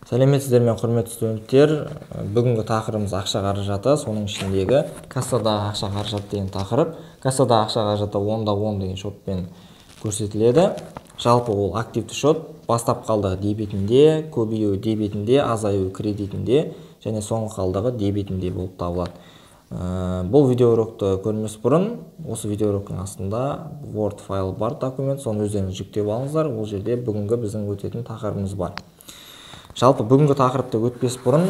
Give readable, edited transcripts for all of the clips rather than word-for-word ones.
Сәлеметсіздер ме, құрметті студенттер. Бүгінгі тақырыбымыз ақша қаражаты, соның ішіндегі кассадағы ақша қаражаты деген тақырып. Кассадағы ақша қаражаты 10-10 деген шотпен көрсетіледі. Жалпы ол активті шот, бастап қалдығы дебетінде, көбеюі дебетінде, азаюы кредитінде және соңғы қалдығы дебетінде болып табылады. Бұл видеоурокты көрмес бұрын, осы видеоуроктың астында Word файл бар документ, соны өздеріңіз жүктеп алыңыздар. Ол жерде бүгінгі біздің өтетін тақырыбымыз бар. Жалпы бүгінгі тақырыпты өтпес бұрын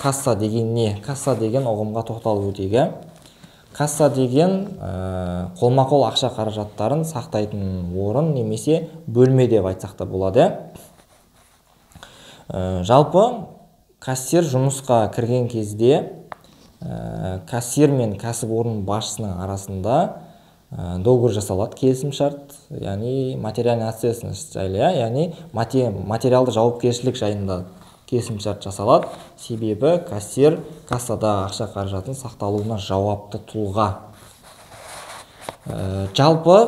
касса деген не? Касса деген ұғымға тоқталып өтейік. Касса деген қолма-қол ақша қаражаттарын сақтайтын орын немесе бөлме деп айтсақ та болады. Жалпы кассир жұмысқа кірген кезде кассир мен кәсіпорын басшысының арасында договор жасалады, келісім шарт, яғни материальный ответственность жайлы, яғни материалды жауапкершілік жайында келісім шарт жасалады. Себебі кассир кассадағы ақша қаражатын сақталуына жауапты тұлға. Жалпы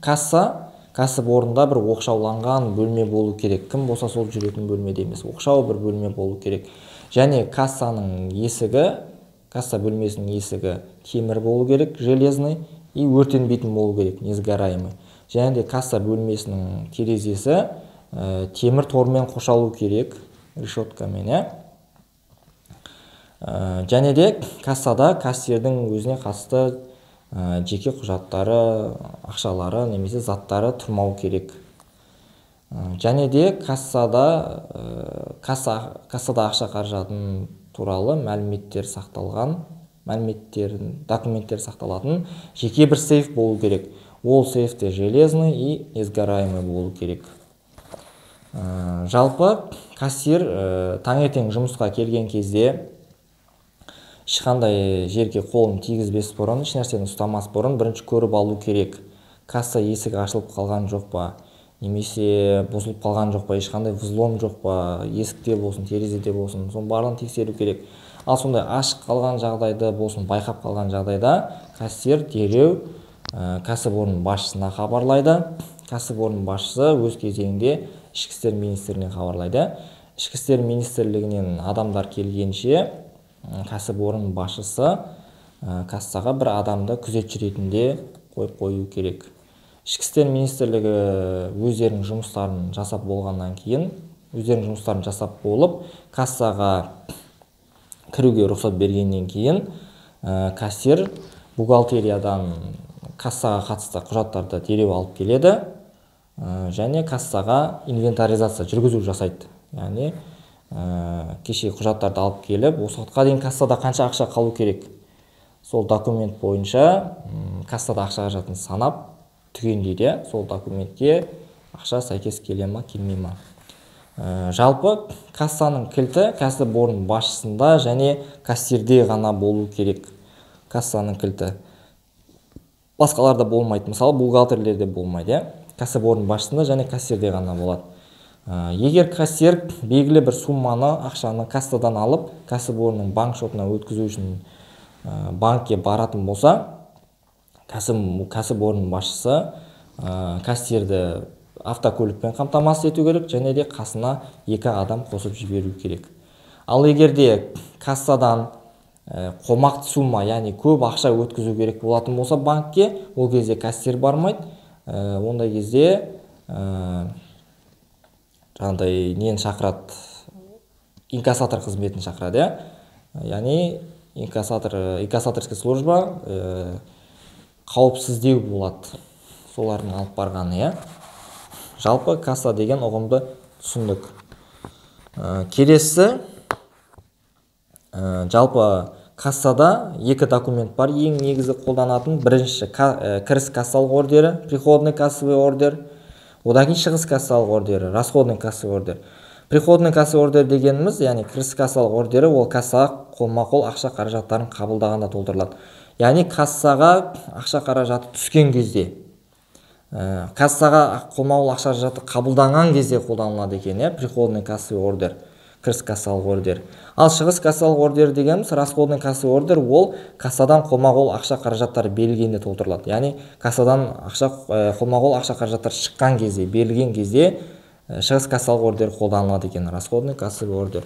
кәсіпорында бір оқшауланған бөлме болу керек. Кім болса сол жүретін бөлмеде емес, оқшау бір бөлме болу керек. Және кассаның есігі, касса бөлмесінің есігі темір болу керек, железный, и өртенбейтін болу керек, несгораемый. Және де касса бөлмесінің терезесі темір тормен қоршалу керек, решеткамен. Және де кассада кассирдің өзіне қатысты жеке құжаттары, ақшалары немесе заттары тұрмау керек. Және де кассада ақша қаражатын туралы мәліметтер сақталған, документтер сақталатын жеке бір сейф болу керек. Ол сейфте железный и несгораемый болу керек. Жалпы кассир таңертең жұмысқа келген кезде ешқандай жерге қолын тигізбес бұрын, еш нәрсені ұстамас бұрын бірінші көріп алу керек. Касса есігі ашылып қалған жоқ па, немесе бұзылып қалған жоқ па, ешқандай взлом жоқ па, есікте болсын, терезеде болсын, соның барлығын тексеру керек. Ал сондай ашық қалған жағдайда болсын, байқап қалған жағдайда кассир дереу кәсіпорын басшысына хабарлайды. Кәсіпорын басшысы өз кезегінде ішкі істер министрлігіне хабарлайды. Ішкі істер министрлігінен адамдар келгенше кәсіпорын басшысы кассаға бір адамды күзетші ретінде қойып қою керек. Ішкі істер министрлігі өздерінің жұмыстарын жасап болғаннан кейін, өздерінің жұмыстарын жасап болып, кассаға кіруге рұқсат бергеннен кейін, кассир бухгалтериядан кассаға қатысты құжаттарды дереу алып келеді, және кассаға инвентаризация жүргізу жасайды. Яғни кеше құжаттарды алып келіп, осы уақытқа дейін кассада қанша ақша қалу керек? Сол документ бойынша кассада ақша қаражатын санап түгендейді. Сол документке ақша сәйкес келе ма, келмей ма. Жалпы кассаның кілті кәсіпорын басшысында және кассирде ғана болу керек. Кассаның кілті басқаларда болмайды. Мысалы, бухгалтерлерде болмайды. Кәсіпорын басшысында және кассирде ғана болады. Егер кассир белгілі бір сумманы ақшаны кассадан алып, кәсіпорынның банк шотына өткізу үшін банкке баратын болса, кәсіпорын басшысы кассирді автокөлікпен қамтамасыз ету керек, және де қасына 2 адам қосып жіберу керек. Ал егерде кассадан қомақты сумма, яғни көп ақша өткізу керек болатын болса банкке, ол кезде кассир бармайды. Ондай кезде жаңағыдай нені шақырады, инкассатор қызметін шақырады. Яғни инкассаторская служба қауіпсіздеу болады, солардың алып барғаны. Жалпы касса деген ұғымды түсіндік. Келесі, жалпы кассада 2 документ бар, ең негізі қолданатын. Бірінші кіріс кассалық ордері, приходный кассовый ордер, одан кейін шығыс кассалық ордері, расходный кассовый ордер. Приходный кассовый ордер дегеніміз, яғни кіріс кассалық ордері, ол кассаға қолма-қол ақша қаражаттарын қабылдағанда толтырылады. Яғни кассаға ақша қаражаты түскен кезде, кассаға қолма-қол ақша қаражаты қабылданған кезде қолданылады екен, приходный кассовый ордер, кіріс кассалық ордер. Ал шығыс кассалық ордер дегеніміз, расходный кассовый ордер, ол кассадан қолма-қол ақша қаражаттары берілгенде толтырылады. Яғни кассадан қолма-қол ақша қаражаттары шыққан кезде, берілген кезде шығыс кассалық ордер қолданылады екен, расходный кассовый ордер.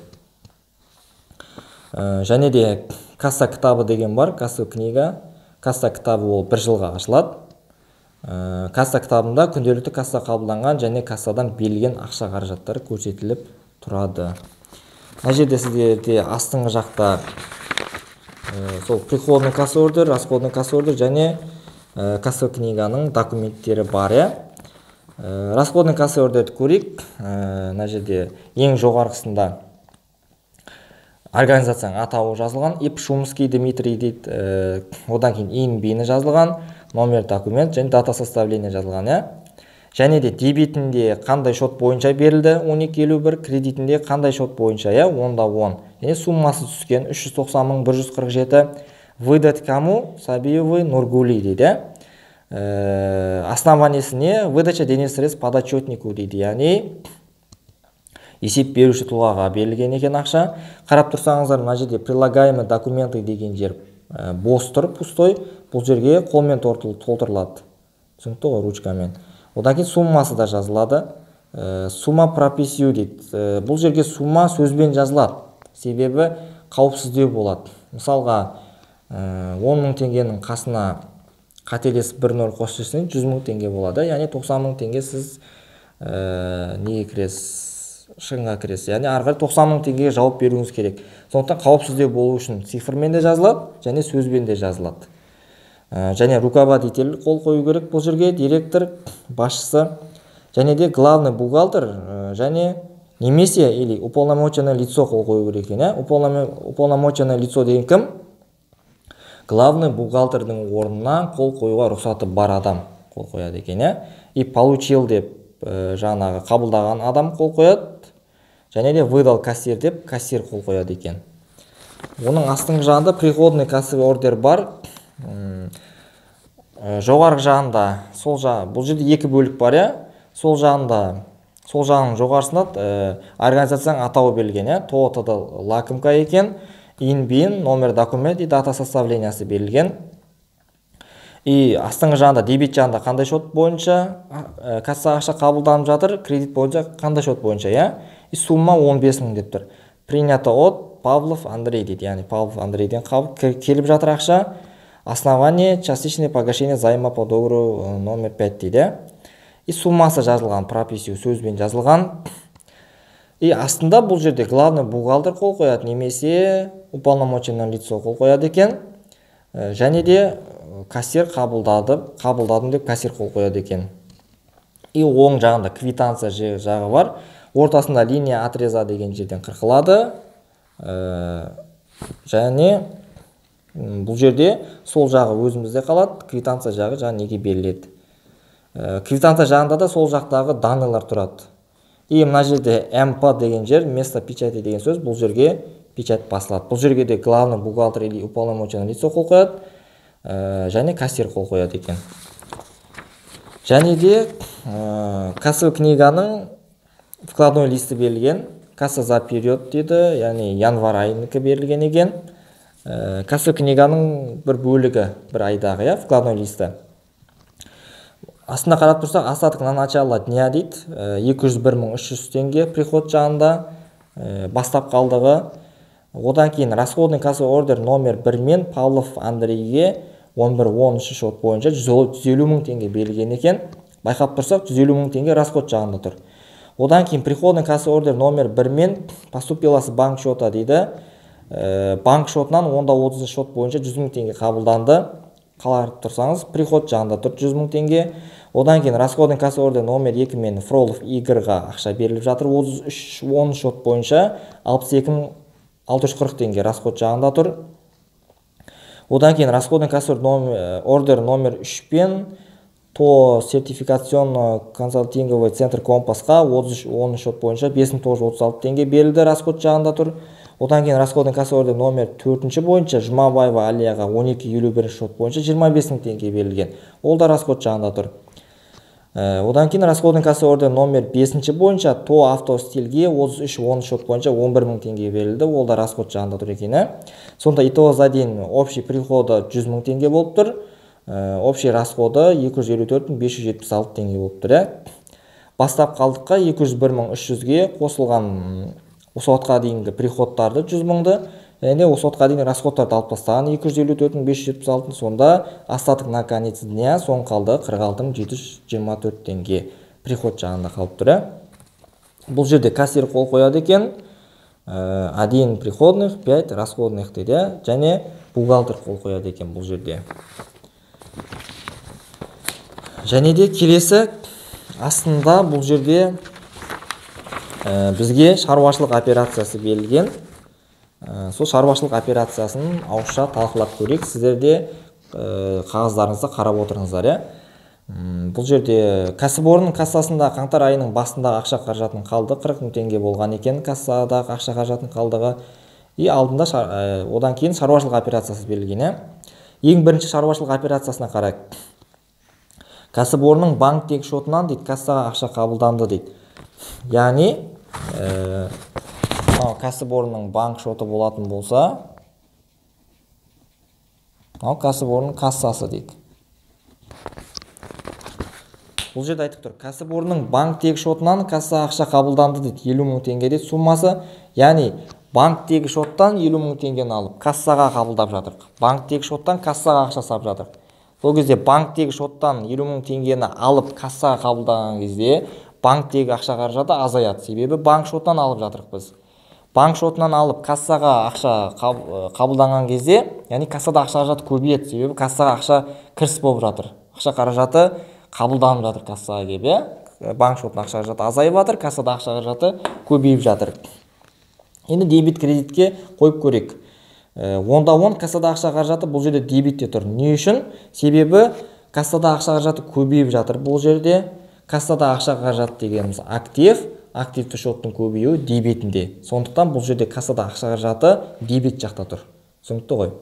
Және де касса кітабы деген бар, кассовый книга. Касса кітабы ол 1 жылға ашылады. Касса кітабында күнделікті касса қабылданған және кассадан берілген ақша қаражаттары көрсетіліп тұрады. Мына жерде сіздерде астыңғы жақта сол приходный касса ордер, расходный касса ордер және кассовый книганың документтері бар. Расходный касса ордерді көрейік. Мына жерде ең жоғарғысында организацияның атауы жазылған, Ип Шумский Дмитрий дейді. Одан кейін ИНБ-ні жазылған, номер документ және дата составления жазылған. Және де дебетінде қандай шот бойынша берілді 12.51, кредитінде қандай шот бойынша 10-10. Және суммасы түскен 390.147. Выдать кому? Сабиевой Нургули дейді. Основаниясіне выдача денежных средств подотчетнику дейді. Яғни есеп беруші тұлғаға берілген екен ақша. Қарап тұрсаңыздар, мына жерде прилагаемый документы деген жер бос тұр, пустой. Бұл жерге қолмен толтырылады. Түсінікті ғой, ручкамен. Одан кейін суммасы да жазылады. Сумма прописью дейді. Бұл жерге сумма сөзбен жазылады. Себебі қауіпсіздеу болады. Мысалға 10.000 теңгенің қасына қателесіп 1 қосып жіберсеңіз 100.000 теңге болады. Яғни 90.000 теңге сіз неге кіресіз? Шығынға кіресіз. Яғни ары қарай 90.000 теңгеге жауап беруіңіз керек. Сондықтан қауіпсіздеу болу үшін цифрмен де жазылады және сөзбен де жазылады. Және руководитель қол қою керек бұл жерге, директор, басшысы, және де главный бухгалтер және немесе или уполномоченное лицо қол қою керек екен. Уполномоченное лицо деген кім? Главный бухгалтердің орнына қол қоюға рұқсаты бар адам қол қояды екен. И получил деп жаңағы қабылдаған адам қол қояды. Және де выдал кассир деп кассир қол қояды екен. Оның астыңғы жағында приходный кассовый ордер бар. Жоғарғы жағында, бұл жерде 2 бөлік бар. Сол жағының жоғарысында организацияның атауы берілген. ТОТД лакымка екен. ИНБ, номер документ и дата составлениясы берілген. И астыңғы жағында, дебет жағында қандай шот бойынша касса ақша қабылданып жатыр, кредит бойынша қандай шот бойынша. И сумма 15.000 деп тұр. Принято от Павлов Андрей дейді. Яғни Павлов Андрейден келіп жатыр ақша. Основание частичное погашение займа по договору номер 5 дейді. И суммасы жазылған, прописью сөзбен жазылған. И астында бұл жерде главный бухгалтер қол қояды, немесе уполномоченное лицо қол қояды екен. Және де кассир қабылдадым деп кассир қол қояды екен. И оң жағында квитанция жағы бар. Ортасында линия отреза деген жерден қырқылады. Және бұл жерде сол жағы өзімізде қалады, квитанция жағы неге беріледі. Квитанция жағында да сол жақтағы данныйлар тұрады. И мына жерде МП деген жер, место печати деген сөз, бұл жерге печать басылады. Бұл жерге де главный бухгалтер или уполномоченное лицо қол қояды, және кассир қол қояды екен. Және де кассовый книганың вкладной листі берілген, касса за период дейді, яғни январь айыныкі берілген екен. Кассовый книганың бір бөлігі, бір айдағы, вкладной листі. Астына қарап тұрсақ, остаток на начало дня дейді, 201.300 теңге приход жағында бастап қалдығы. Одан кейін расходный кассовый ордер номер 1 мен Павлов Андрейге 11.13 шот бойынша 150.000 теңге берілген екен. Байқап тұрсақ, 150.000 теңге расход жағында тұр. Одан кейін приходный кассовый ордер номер 1 мен поступила с банк счета дейді. Банк шотынан 10.30 шот бойынша 100.000 теңге қабылданды. Қаларып тұрсаңыз, приход жағында тұр 100.000 теңге. Одан кейін расходный кассовый ордер номер 2 мен Фролов Игорьға ақша беріліп жатыр. 33.10 шот бойынша 62.640 теңге расход жағында тұр. Одан кейін расходный кассовый ордер номер 3 пен то сертификационно-консалтинговый центр Компасқа 33.10 шот бойынша 5.936 теңге берілді, расход жағында тұр. Одан кейін расходный кассовый ордер номер 4 бойынша Жұмабаева Алияға 12.51 шот бойынша 25.000 теңге берілген. Ол да расход жағында тұр. Одан кейін расходный кассовый ордер номер 5 бойынша То автостильге 33.10 шот бойынша 11.000 теңге берілді. Ол да расход жағында тұр екен. Сонда итого за день общий приходы 100.000 теңге болып тұр. Общий расходы 254.576 теңге болып тұр. бастап қалдыққа 201.300-ге қосылған осы уақытқа дейінгі приходтарды 100.000-ды және осы уақытқа дейін расходтарды алып тастаған 254.576, сонда остаток на конец дня соң қалды 46.724 теңге приход жағында қалып тұр. Бұл жерде кассир қол қояды екен, 1 приходных, 5 расходных дейді, және бухгалтер қол қояды екен бұл жерде. Және де келесі астында бұл жерде бізге шаруашылық операциясы берілген. Сол шаруашылық операциясын ауызша талқылап көрейік. Сіздер де қағаздарыңызды қарап отырыңыздар. Бұл жерде кәсіпорын кассасында қаңтар айының басындағы ақша қаражатының қалдығы 40.000 теңге болған екен, кассадағы ақша қаражатының қалдығы. Алдында одан кейін шаруашылық операциясы берілген. Ең бірінші шаруашылық операциясына қарайық. Кәсіпорынның банктегі шотынан дейді, кассаға ақша қабылданды дейді. Яғни кәсіпорынның банк шоты болатын болса, кәсіпорынның кассасы дейді. Бұл жерде айтып тұр, кәсіпорынның банктегі шотынан кассаға ақша қабылданды дейді, 50.000 теңге дейді суммасы. Яғни банктегі шоттан 50.000 теңгені алып кассаға қабылдап жатыр. Банктегі шоттан кассаға ақша сап жатыр. Сол кезде банктегі шоттан 50.000 теңгені алып кассаға қабылдаған кезде банктегі ақша қаражаты азаяды. Себебі банк шотынан алып жатырық біз. Банк шотынан алып кассаға ақша қабылданған кезде, яғни кассада ақша қаражаты көбейеді. Себебі кассаға ақша кіріс болып жатыр. Ақша қаражаты қабылданып жатыр кассаға келіп. Банк шотынан ақша қаражаты азайып жатыр, кассада ақша қаражаты көбейіп жатыр. Енді дебет кредитке қойып көрейік. 10-10 кассада ақша қаражаты бұл жерде дебетте тұр. Не үшін? Себебі кассада ақша қаражаты көбейіп жатыр. Бұл жерде кассада ақша қаражаты дегеніміз актив, активті шоттың көбеюі дебетінде. Сондықтан бұл жерде кассада ақша қаражаты дебет жақта тұр. Түсінікті ғой.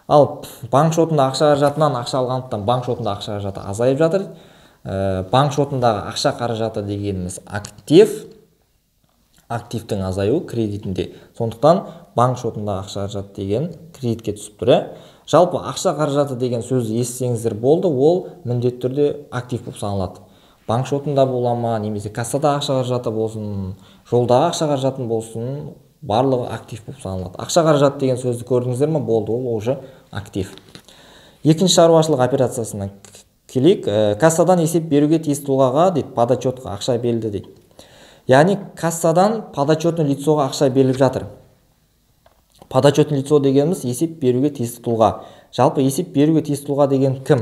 Ал банк шотында ақша қаражатынан ақша алғандықтан банк шотында ақша қаражаты азайып жатыр. Банк шотындағы ақша қаражаты дегеніміз актив, активтің азаю кредитінде. Сондықтан банк шотында ақша қаражаты деген кредитке түсіп тұр. Жалпы ақша қаражаты деген сөзді естісеңіздер болды, ол міндетті түрде актив болып саналады. Банк шотында бола ма, немесе кассада ақша қаражаты болсын, жолдағы ақша қаражатын болсын, барлығы актив болып саналады. Ақша қаражаты деген сөзді көрдіңіздер ме? Болды, ол уже актив. Екінші шаруашылық операциясына келейік. Кассадан есеп беруге тиісті тұлғаға дейді, подотчетқа ақша берілді дейді. Яғни кассадан подотчетный лицоға ақша беріліп жатыр. Подотчетный лицо дегеніміз есеп беруге тиісті тұлға. Жалпы есеп беруге тиісті тұлға деген кім?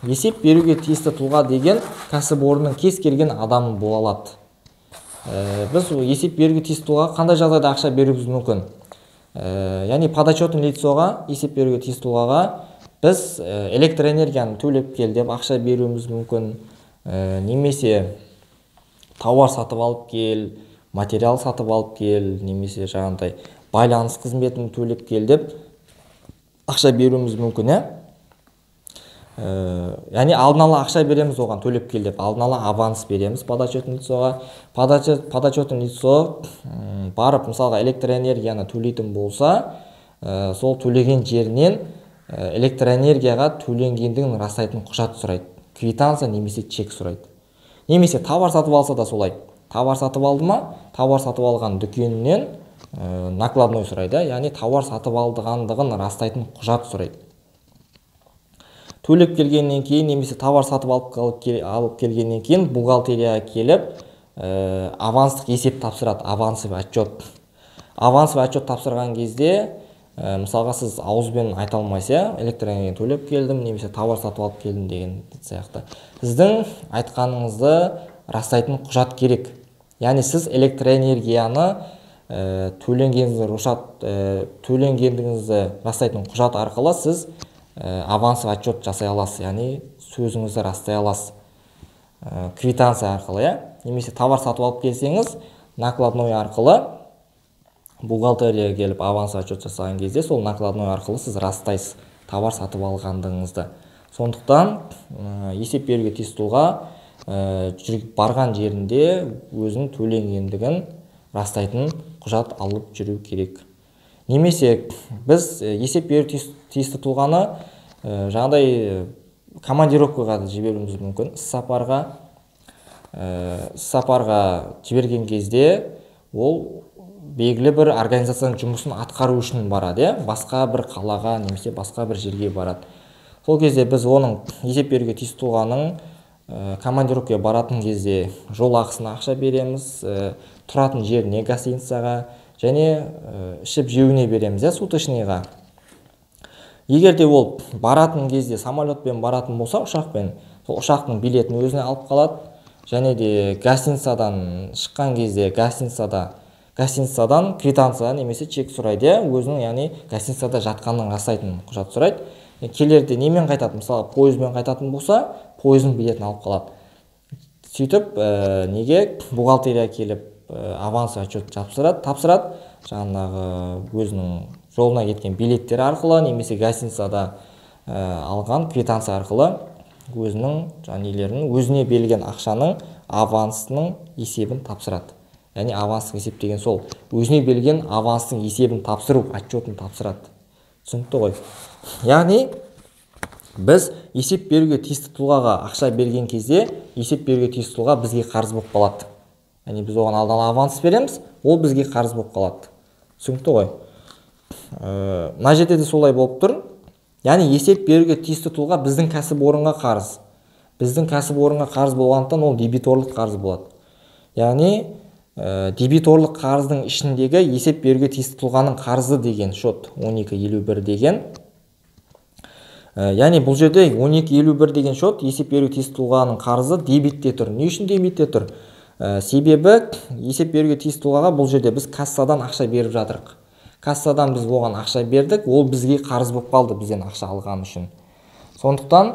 Есеп беруге тиісті тұлға деген кәсіпорынның кез келген адамы бола алады. Біз есеп беруге тиісті тұлғаға қандай жағдайда ақша беруіміз мүмкін? Яғни подотчетный лицоға, есеп беруге тиісті тұлғаға біз электроэнергияны төлеп кел деп ақша беруіміз мүмкін. Немесе тауар сатып алып кел, материал сатып алып кел, немесе жаңағындай байланыс қызметін төлеп кел деп ақша беруіміз мүмкін. Яғни алдын ала ақша береміз оған, төлеп кел деп, алдын ала аванс береміз подотчетный лицоға. Подотчетный лицо барып, мысалға электроэнергияны төлейтін болса, сол төлеген жерінен электроэнергияға төленгендігін растайтын құжат сұрайды. Квитанция немесе чек сұрайды. Немесе тауар сатып алса да солай. Тауар сатып алды ма, тауар сатып алған дүкенінен накладной сұрайды. Яғни тауар сатып алдығандығын растайтын құжат сұрайды. Төлеп келгеннен кейін, немесе тауар сатып алып келгеннен кейін бухгалтерияға келіп, аванстық есеп тапсырады, авансовый отчет. Авансовый отчет тапсырған кезде, мысалға сіз ауызбен айта алмайсыз, электроэнергияны төлеп келдім, немесе тауар сатып алып келдім деген сияқты. Сіздің айтқаныңызды растайтын құжат керек. Яғни сіз электроэнергияны төленгендігіңізді растайтын құжат арқылы сіз авансовый отчет жасай аласыз, яғни сөзіңізді растай аласыз квитанция арқылы. Немесе товар сатып алып келсеңіз, накладной арқылы бухгалтерияға келіп авансовый отчет жасаған кезде сол накладной арқылы сіз растайсыз товар сатып алғандығыңызды. Сондықтан есеп беруге тиісті тұлға барған жерінде өзінің төленгендігін растайтын құжат алып жүру керек. Немесе біз есеп беру тиісті тұлғаны жаңағыдай командировкаға жіберуіміз мүмкін, іс-сапарға. сапарға жіберген кезде ол белгілі бір организацияның жұмысын атқару үшін барады, басқа бір қалаға немесе басқа бір жерге барады. Сол кезде біз оның есеп беруге тиісті тұлғаның командировкаға баратын кезде жол ақысына ақша береміз, тұратын жеріне гостиницаға және ішіп жеуіне береміз, суточныйға. Егер де ол баратын кезде самолетпен баратын болса, ұшақпен, сол ұшақтың билетін өзіне алып қалады, және де гостиницадан шыққан кезде гостиницадан квитанция немесе чек сұрайды, өзінің, яғни гостиницада жатқанын растайтын құжат сұрайды. Келерде немен қайтады? Мысалы, пойызбен қайтатын болса, пойыздың билетін алып қалады. Сөйтіп, неге бухгалтерия келіп аванс отчет тапсырады, жаңағы өзінің жолына кеткен билеттер арқылы немесе гостиницада алған квитанция арқылы өзінің өзіне берілген ақшаның авансының есебін тапсырады. Яғни аванстық есеп деген сол, өзіне берілген аванстың есебін тапсыру, отчетін тапсырады. Түсінікті ғой. Яғни біз есеп беруге тиісті тұлғаға ақша берген кезде, есеп беруге тиісті тұлға бізге қарыз болып қалады. Яғни біз оған алдын ала аванс береміз, ол бізге қарыз болып қалады. Түсінікті ғой. Мына жерде де солай болып тұр. Яғни есеп беруге тиісті тұлға біздің кәсіпорынға қарыз. Біздің кәсіпорынға қарыз болғандықтан ол дебиторлық қарыз болады. Яғни дебиторлық қарыздың ішіндегі есеп беруге тиісті тұлғаның қарызы деген шот 12.51 деген. Яғни бұл жерде 12.51 деген шот есеп беруге тиісті тұлғаның қарызы дебитте тұр. Не үшін дебитте тұр? Себебі есеп беруге тиісті тұлғаға бұл жерде біз кассадан ақша беріп жатырық. Кассадан біз оған ақша бердік, ол бізге қарыз болып қалды бізден ақша алған үшін. Сондықтан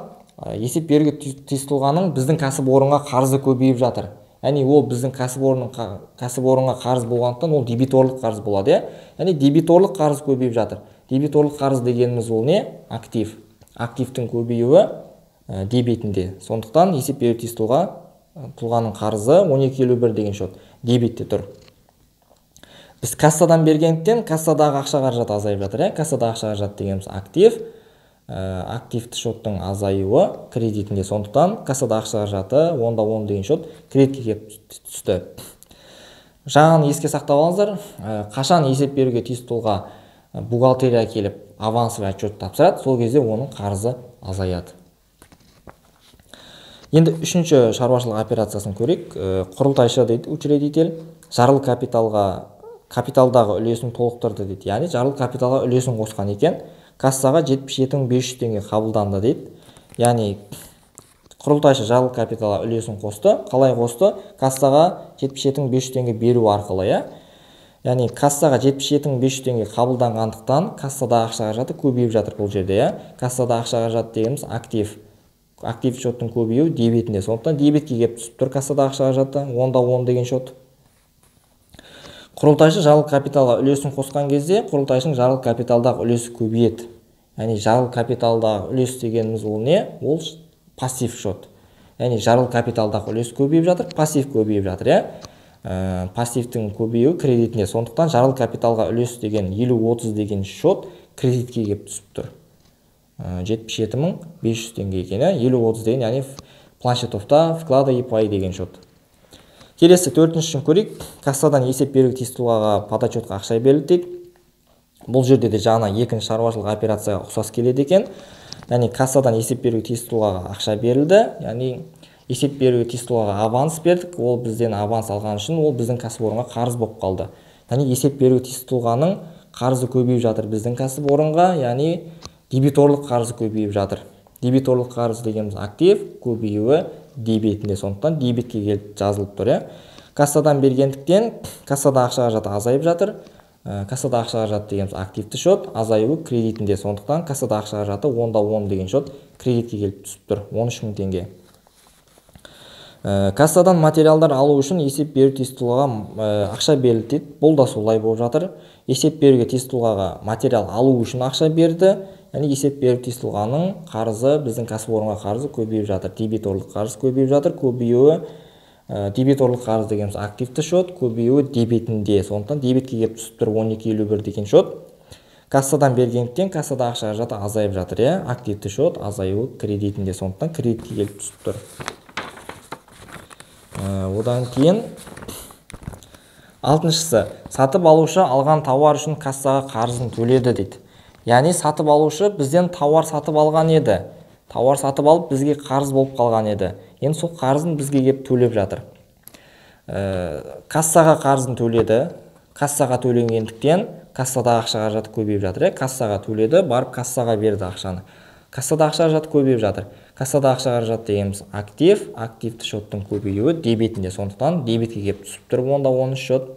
есеп беруге тиісті тұлғаның біздің кәсіпорынға қарызы көбейіп жатыр. Яғни ол біздің кәсіпорынға қарыз болғандықтан ол дебиторлық қарыз болады. Яғни дебиторлық қарыз көбейіп жатыр. Дебиторлық қарыз дегеніміз ол не? Актив. Активтің көбеюі дебетінде. Сондықтан есеп беруге тиісті тұлғаның қарызы 12.51 деген шот дебетте тұр. Біз кассадан бергендіктен кассадағы ақша қаражаты азайып жатыр. Кассадағы ақша қаражаты дегеніміз актив. Активті шоттың азаюы кредитінде. Сондықтан кассадағы ақша қаражаты 10-10 деген шот кредитке келіп түсті. Жаңаны еске сақтап алыңыздар. Қашан есеп беруге тиісті тұлға бухгалтерия келіп авансовый отчет тапсырады, сол кезде оның қарызы азаяды. Енді үшінші шаруашылық операциясын көрейік. Құрылтайшы дейді, учредитель жарыл капиталдағы үлесін толықтырды дейді. Яғни жарыл капиталға үлесін қосқан екен, кассаға 77.500 теңге қабылданды дейді. Яғни құрылтайшы жарыл капиталға үлесін қосты. Қалай қосты? Кассаға 77.500 теңге беру арқылы. Яғни кассаға 77.500 теңге қабылданғандықтан кассада ақша қаражаты көбейіп жатыр бұл жерде. Кассада ақша қаражаты дегеніміз актив. Актив шоттың көбеюі дебетінде. Сондықтан дебетке келіп түсіп тұр кассада ақша қаражаты 10-10 деген шот. Құрылтайшы жарыл капиталға үлесін қосқан кезде құрылтайшының жарыл капиталдағы үлесі көбейеді. Яғни жарыл капиталдағы үлес дегеніміз ол не? Ол пассив шот. Яғни жарыл капиталдағы үлес көбейіп жатыр, пассив көбейіп жатыр. Пассивтің көбеюі кредитінде. Сондықтан жарыл капиталға үлес деген 50-30 деген шот кредитке келіп түсіп тұр. 77.500 теңге екен. 50-30 деген, яғни планшетовта вклады и пай деген шот. Келесі төртіншісін көрейік. Кассадан есеп беруге тиісті тұлғаға подотчетқа ақша берілді дейді. Бұл жерде де жаңа екінші шаруашылық операцияға ұқсас келеді екен. Яғни кассадан есеп беруге тиісті тұлғаға ақша берілді. Яғни есеп беруге тиісті тұлғаға аванс бердік. Ол бізден аванс алған үшін ол біздің кәсіпорынға қарыз болып қалды. Яғни есеп беруге тиісті тұлғаның қарызы көбейіп жатыр біздің кәсіпорынға, яғни дебиторлық қарызы көбейіп жатыр. Дебиторлық қарыз дегеніміз актив, көбеюі дебетінде. Сондықтан дебетке келіп жазылып тұр. Кассадан бергендіктен кассада ақша қаражаты азайып жатыр. Кассада ақша қаражаты дегеніміз активті шот, азаюы кредитінде. Сондықтан кассада ақша қаражаты 10-10 деген шот кредитке келіп түсіп тұр. 13.000 теңге. Кассадан материалдар алу үшін есеп беру тиісті тұлғаға ақша берілді дейді. Бұл да солай болып жатыр. Есеп беруге тиісті тұлғаға материал алу үшін ақша берді. Яғни есеп беру тиісті тұлғаның қарызы біздің кәсіпорынға қарызы көбейіп жатыр. Дебиторлық қарыз көбейіп жатыр. Көбеюі дебиторлық қарыз дегеніміз активті шот, көбеюі дебетінде. Сондықтан дебетке келіп түсіп тұр 12.51 деген шот. Кассадан бергендіктен кассада ақша қаражаты азайып жатыр. Активті шот, азаюы кредитінде. Сондықтан кредитке келіп түсіп тұр. Одан кейін алтыншысы, сатып алушы алған тауар үшін кассаға қарызын төледі дейді. Яғни сатып алушы бізден тауар сатып алған еді. Тауар сатып алып бізге қарыз болып қалған еді. Енді сол қарызын бізге кеп төлеп жатыр. Кассаға қарызын төледі. Кассаға төленгендіктен кассадағы ақша қаражаты көбейіп жатыр. Кассаға төледі, барып кассаға берді ақшаны. Кассада ақша қаражаты көбейіп жатыр. Кассада ақша қаражаты дегеніміз актив, активті шоттың көбеюі дебетінде, сондықтан дебетке кеп түсіп тұр. Онда 13 шот.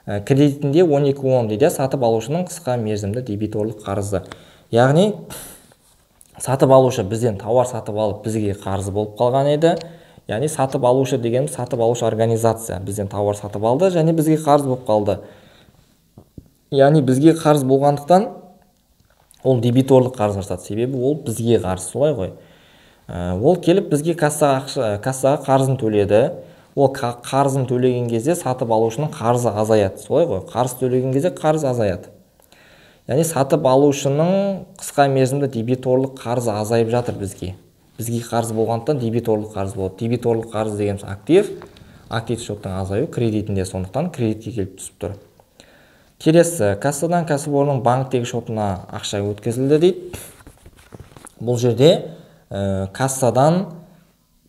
Кредитінде 12.10 дейді, сатып алушының қысқа мерзімді дебиторлық қарызы. Яғни сатып алушы бізден тауар сатып алып бізге қарызы болып қалған еді. Яғни сатып алушы дегеніміз сатып алушы организация бізден тауар сатып алды және бізге қарыз болып қалды. Яғни бізге қарыз болғандықтан ол дебиторлық қарыз жатады, себебі ол бізге қарыз, солай ғой. Ол келіп бізге кассаға қарызын төледі. Ол қарызын төлеген кезде сатып алушының қарызы азаяды, солай ғой. Қарыз төлеген кезде қарыз азаяды. Яғни сатып алушының қысқа мерзімді дебиторлық қарызы азайып жатыр бізге. Бізге қарыз болғандықтан дебиторлық қарыз болады. Дебиторлық қарыз дегеніміз актив, актив шоттың азаю кредитінде, сондықтан кредитке келіп түсіп тұр. Келесі, кассадан кәсіпорынның банктегі шотына ақша өткізілді дейді. Бұл жерде кассадан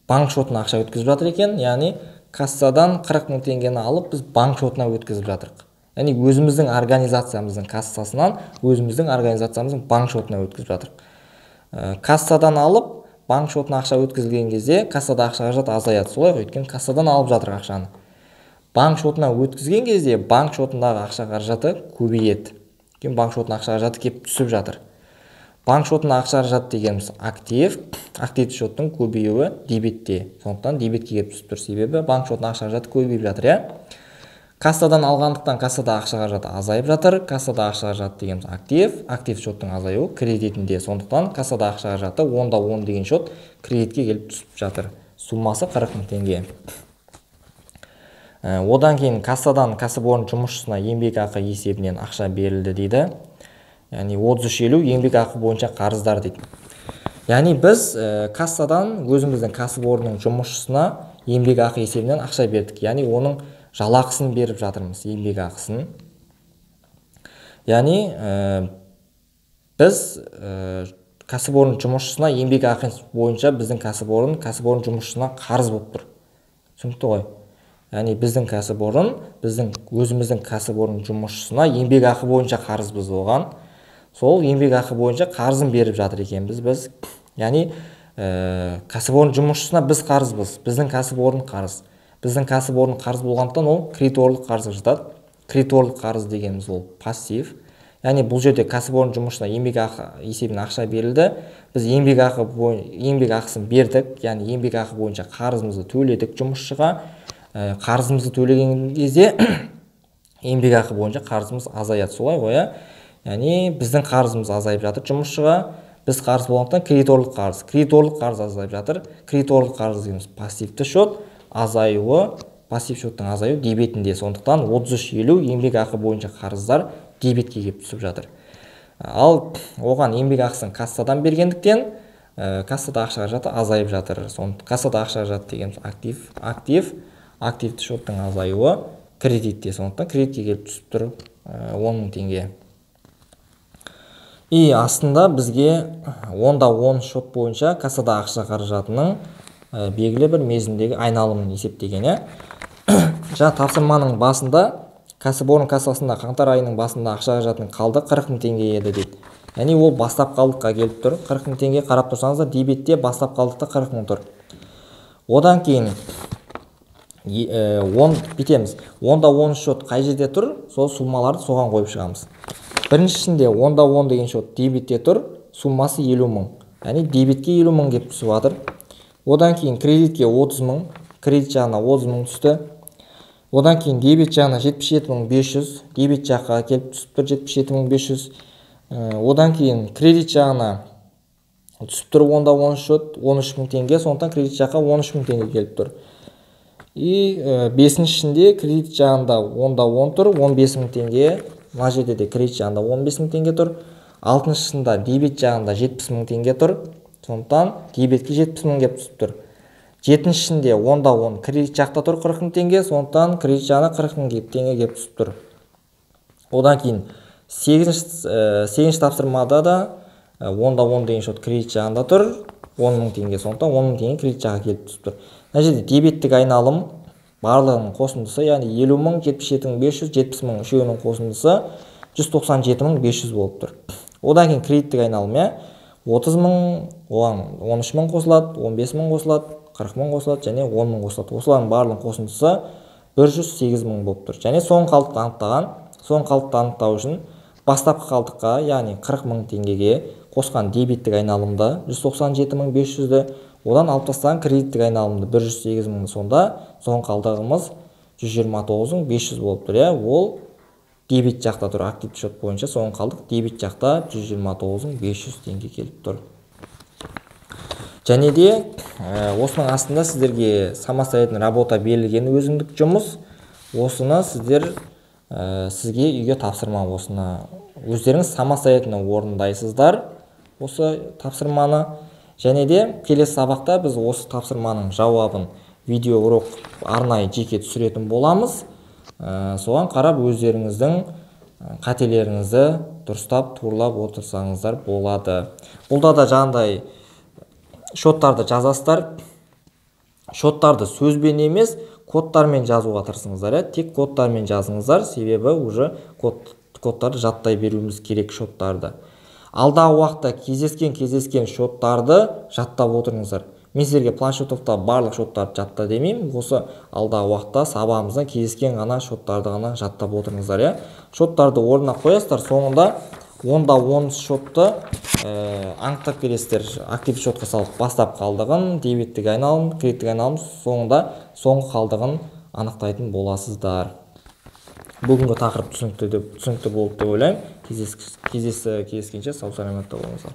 банк шотына ақша өткізіп жатыр екен. Яғни кассадан 40 мың теңгені алып біз банк шотына өткізіп жатырық. Яғни өзіміздің организациямыздың кассасынан өзіміздің организациямыздың банк шотына өткізіп жатырық. Кассадан алып банк шотына ақша өткізілген кезде кассада ақша қаражаты азаяды, солай ғой, өйткені кассадан алып жатыр ақшаны. Банк шотына өткізген кезде банк шотындағы ақша қаражаты көбейеді. Өйткені банк шотына ақша қаражаты кеп түсіп жатыр. Банк шотына ақша қаражаты дегеніміз актив, активті шоттың көбеюі дебетте. Сондықтан дебетке кеп түсіп тұр, себебі банк шотына ақша қаражаты көбейіп жатыр, Кассадан алғандықтан кассада ақша қаражаты азайып жатыр. Кассада ақша қаражаты дегеніміз актив, актив шоттың азаюы кредитінде. Сондықтан кассада ақша қаражаты 10-10 деген шот кредитке келіп түсіп жатыр. Суммасы 40 мың теңге. Одан кейін кассадан кәсіпорын жұмысшысына еңбекақы есебінен ақша берілді дейді. Яғни 33.50 еңбекақы бойынша қарыздар дейді. Яғни біз кассадан өзіміздің кәсіпорынның жұмысшысына еңбекақы есебінен ақша бердік. Яғни оның жалақысын беріп жатырмыз, еңбекақысын. Яғни біз кәсіпорын жұмысшысына еңбекақы бойынша біздің кәсіпорын жұмысшысына қарыз болып тұр. Түсінікті ғой? Яғни біздің кәсіпорын, өзіміздің кәсіпорын жұмысшысына еңбекақы бойынша қарызбыз оған. Сол еңбекақы бойынша қарызын беріп жатыр екенбіз біз. Яғни кәсіпорын жұмысшысына біз қарызбыз, біздің кәсіпорын қарыз. Біздің кәсіпорын қарыз болғандықтан ол кредиторлық қарызға жатады. Кредиторлық қарыз дегеніміз ол пассив. Яғни бұл жерде кәсіпорын жұмысшысына еңбекақы есебінен ақша берілді. Біз еңбекақысын бердік, яғни еңбекақы бойынша қарызымызды төледік жұмысшыға. Қарызымызды төлеген кезде еңбекақы бойынша қарызымыз азаяды, солай ғой. Яғни біздің қарызымыз азайып жатыр жұмысшыға. Біз қарыз болғандықтан кредиторлық қарыз азайып жатыр. Кредиторлық қарыз дегеніміз пассивті шот, азаюы, пассив шоттың азаюы дебетінде. Сондықтан 33.50 еңбекақы бойынша қарыздар дебетке келіп түсіп жатыр. Ал оған еңбекақысын кассадан бергендіктен кассада ақша қаражаты азайып жатыр. Кассада ақша қаражаты дегеніміз активті шоттың азаюы кредитте. Сондықтан кредитке келіп түсіп тұр 10 мың теңге. И астында бізге 10-10 шот бойынша кассада ақша қаражатының белгілі бір мерзімдегі айналымын есептеген. Жаңа тапсырманың басында кәсіпорын кассасында қаңтар айының басында ақша қаражатының қалды 40 мың теңге еді дейді. Яғни ол бастап қалдыққа келіп тұр. 40 мың теңге қарап тұрсаңыз да дебетте бастап қалдықта 40 мың тұр. Одан кейін бітеміз. 10-10 шот қай жерде тұр, сол суммаларды соған қойып шығамыз. Біріншісінде 10-10 деген шот дебетте тұр, суммасы 50 мың. Яғни дебетке 50 мың кеп түсіп жатыр. Одан кейін кредитке 30 мың, кредит жағына 30 мың түсті. Одан кейін дебет жағына 77.500, дебет жаққа келіп түсіп тұр 77.500. Одан кейін кредит жағына түсіп тұр 10-10 шот 13 мың теңге, сондықтан кредит жаққа 13 мың теңге келіп тұр. И бесіншісінде кредит жағында 10-10 тұр, 15 мың теңге. Мына жерде де кредит жағында 15 мың теңге тұр. Алтыншысында дебет жағында 70 мың теңге тұр. Сондықтан дебетке 70 мың кеп түсіп тұр. жетіншісінде 10-да 10 кредит жақта тұр 40 мың теңге, сондықтан кредит жағына 40 мың теңге келіп түсіп тұр. Одан кейін 8-ші тапсырмада да 10-да 10 деген шот кредит жағында тұр 10 мың теңге, сондықтан 10 мың теңге кредит жағға келіп түсіп тұр. Мына жерде дебеттік айналым барлығының қосындысы, яғни 50 мың, 77 мың 500, 70 мың үшеуінің қосындысы 197 мың 500 болып тұр. Одан кейін кредиттік айналым 30 мың, оған 13 мың қосылады, 15 мың қосылады, 40 мың қосылады және 10 мың қосылады. Осылардың барлығының қосындысы 108 мың болып тұр. Және соңғы қалдықты анықтаған, соңғы қалдықты анықтау үшін бастапқы қалдыққа, яғни 40 мың теңгеге қосқан дебеттік айналымды 197 мың 500-ді, одан алып тастаған кредиттік айналымды 108 мың, сонда соңғы қалдығымыз 129 мың 500 болып тұр. Ол дебет жақта тұр, активті шот бойынша соңғы қалдық дебет жақта 129 мың 500 теңге келіп тұр. Және де осының астында сіздерге самостоятельный работа берілген өзіндік жұмыс. Осыны сіздер сізге үйге тапсырма, осыны өздеріңіз самостоятельно орындайсыздар осы тапсырманы. Және де келесі сабақта біз осы тапсырманың жауабын видео урок арнайы жеке түсіретін боламыз. Соған қарап өздеріңіздің қателеріңізді дұрыстап турлап отырсаңыздар болады. Бұлда да жаңағыдай шоттарды жазасыздар. Шоттарды сөзбен емес, кодтармен жазуға тырысыңыздар. Тек кодтармен жазыңыздар, себебі уже кодтарды жаттай беруіміз керек шоттарды. Алдағы уақытта кездескен шоттарды жаттап отырыңыздар. Мен сіздерге планшетовта барлық шоттарды жатта демеймін. Осы алдағы уақытта сабағымыздан кездескен ғана шоттарды ғана жаттап отырыңыздар. Шоттарды орнына қоясыздар, соңында 10-да 10 шотты анықтап келесіздер. Активті шотқа салып бастап қалдығын, дебеттік айналым, кредиттік айналым, соңында соңғы қалдығын анықтайтын боласыздар. Бүгінгі тақырып түсінікті болды деп ойлаймын. Кездескенше сау саламатта болыңыздар.